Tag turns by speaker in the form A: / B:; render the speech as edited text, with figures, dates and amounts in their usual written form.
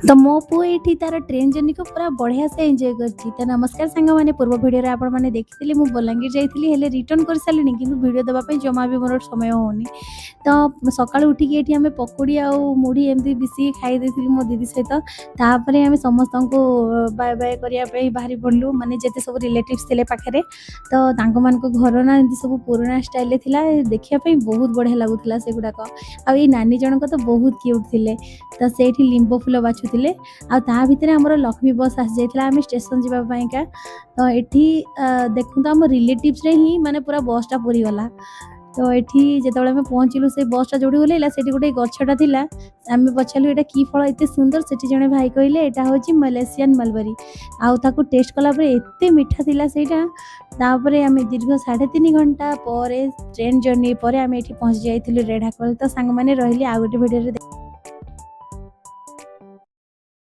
A: तो मो पु एठी तार ट्रेन जर्नी को पूरा बढ़िया से एन्जॉय करछि। तो नमस्कार साଙ୍ଗ माने पूर्व वीडियो रे आपण माने देखिथिले मु बलांगीर जाइथिली हेले रिटर्न कर सालिनी किंतु वीडियो देबा पई जमा भी मोर समय होनी। तो सकाळु उठी के एठी हमें पकोड़ी आ मुढ़ी एमती बिसी खाई देथिलु मो दीदी सहित। तापरे हमें समस्तंको बाय बाय करिया पई बाहरी पड़लु माने जेते सब रिलेटिव्स थिले पाखरे। तो तांको मान को घर ना एमती सब पुराना स्टाइल रे थिला देखिया पई बहुत बढ़िया लागुथिला से गुडाक। आ ए नानी जणक तो बहुत क्यूट थिले। तो सेठी लिंबो फुल बाछुथिले आ ता भितरे हमर लक्ष्मी बस आसी जाइथिला आमे स्टेशन जिबा पई का। तो एठी देखु तो हम रिलेटिव्स रे ही माने पूरा बसटा पूरी गला। तो एठी जेतबेले आमे पहुँचिलु से बसटा जोडी ओलेला सेठी गोटे गछटा थिला। आमे पछालु एटा की फळ एते सुंदर सेठी जणे भाई कहिले एटा होची मलेशियन मलबरी। आउ ताकू टेस्ट कला परे एते मीठा थिला सेटा। तापरे आमे दीर्घ 3.5 घंटा परे ट्रेन जर्नी परे आमे एठी पहुँच जाइथिलु रेढाखोल। तो सांग माने रहिली आ गोटे वीडियो रे।